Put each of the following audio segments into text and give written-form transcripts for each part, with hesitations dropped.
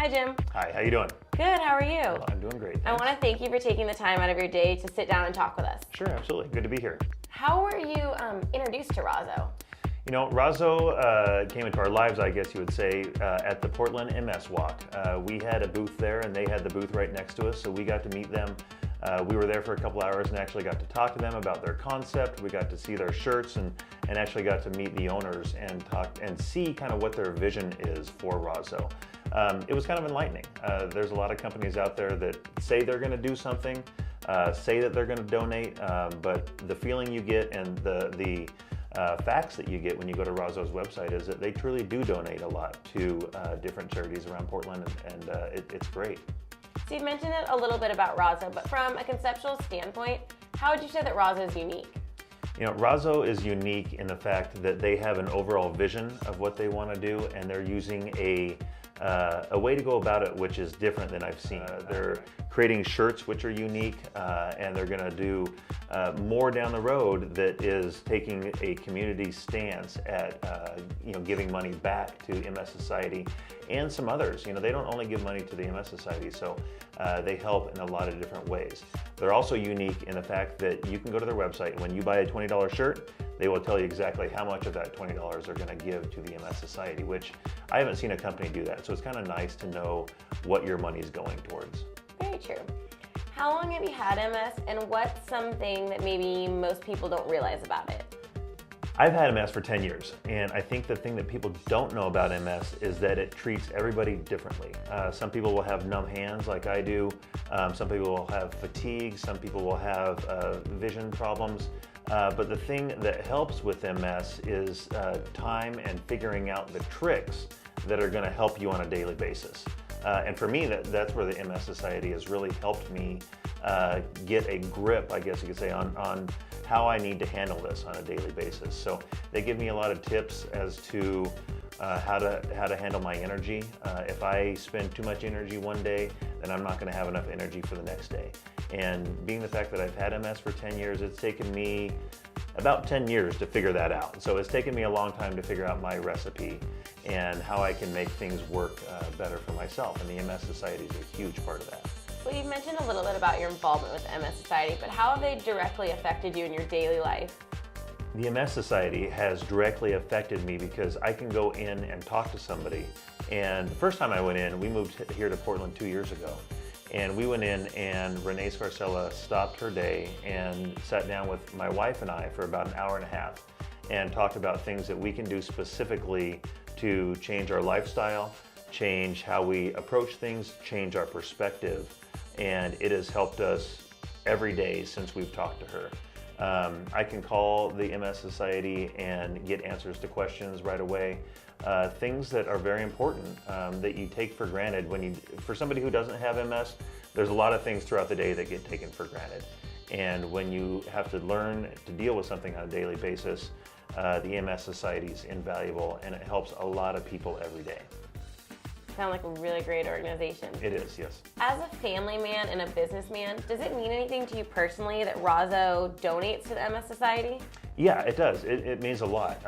Hi, Jim. Hi, how you doing? Good, how are you? Well, I'm doing great. I want to thank you for taking the time out of your day to sit down and talk with us. Sure, absolutely. Good to be here. How were you introduced to Rahzo? You know, Rahzo came into our lives, I guess you would say, at the Portland MS Walk. We had a booth there, and they had the booth right next to us, so we got to meet them. We were there for a couple hours and actually got to talk to them about their concept. We got to see their shirts and actually got to meet the owners and talk and see kind of what their vision is for Rahzo. It was kind of enlightening. There's a lot of companies out there that say they're going to do something, say that they're going to donate, but the feeling you get and the facts that you get when you go to Rahzo's website is that they truly do donate a lot to different charities around Portland, and it's great. So you mentioned it a little bit about Rahzo, but from a conceptual standpoint, how would you say that Rahzo is unique? You know, Rahzo is unique in the fact that they have an overall vision of what they want to do, and they're using a way to go about it which is different than I've seen. They're creating shirts which are unique, and they're going to do more down the road that is taking a community stance at giving money back to MS Society and some others. You know, they don't only give money to the MS Society, so they help in a lot of different ways. They're also unique in the fact that you can go to their website, and when you buy a $20 shirt, they will tell you exactly how much of that $20 they're going to give to the MS Society, which I haven't seen a company do that. So it's kind of nice to know what your money is going towards. Very true. How long have you had MS, and what's something that maybe most people don't realize about it? I've had MS for 10 years, and I think the thing that people don't know about MS is that it treats everybody differently. Some people will have numb hands like I do, some people will have fatigue, some people will have vision problems, but the thing that helps with MS is time and figuring out the tricks that are going to help you on a daily basis. And for me, that's where the MS Society has really helped me get a grip, I guess you could say, on how I need to handle this on a daily basis. So they give me a lot of tips as to how to handle my energy. If I spend too much energy one day, then I'm not going to have enough energy for the next day. And being the fact that I've had MS for 10 years, it's taken me about 10 years to figure that out. So it's taken me a long time to figure out my recipe and how I can make things work better for myself. And the MS Society is a huge part of that. Well, you've mentioned a little bit about your involvement with the MS Society, but how have they directly affected you in your daily life? The MS Society has directly affected me because I can go in and talk to somebody. And the first time I went in, we moved here to Portland 2 years ago. And we went in and Renee Scarcella stopped her day and sat down with my wife and I for about an hour and a half and talked about things that we can do specifically to change our lifestyle, change how we approach things, change our perspective. And it has helped us every day since we've talked to her. I can call the MS Society and get answers to questions right away. Things that are very important that you take for granted for somebody who doesn't have MS, there's a lot of things throughout the day that get taken for granted. And when you have to learn to deal with something on a daily basis, the MS Society is invaluable, and it helps a lot of people every day. Sound like a really great organization. It is, yes. As a family man and a businessman, does it mean anything to you personally that Rahzo donates to the MS Society? Yeah, it does. It means a lot.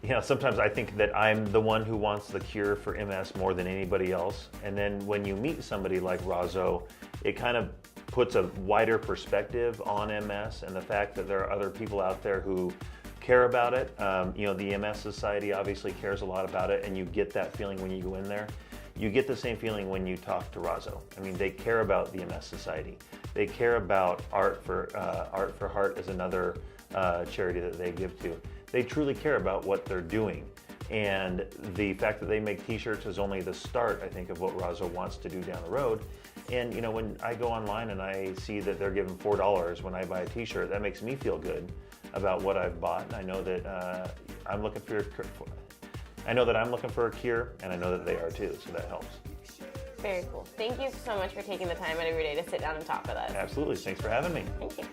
You know, sometimes I think that I'm the one who wants the cure for MS more than anybody else. And then when you meet somebody like Rahzo, it kind of puts a wider perspective on MS and the fact that there are other people out there who care about it. You know, the MS Society obviously cares a lot about it, and you get that feeling when you go in there. You get the same feeling when you talk to Rahzo. I mean, they care about the MS Society. They care about Art for Heart is another charity that they give to. They truly care about what they're doing. And the fact that they make t-shirts is only the start, I think, of what Rahzo wants to do down the road. And you know, when I go online and I see that they're giving $4 when I buy a t-shirt, that makes me feel good about what I've bought. And I know that I'm looking for a cure, and I know that they are too, so that helps. Very cool. Thank you so much for taking the time out of your day to sit down and talk with us. Absolutely. Thanks for having me. Thank you.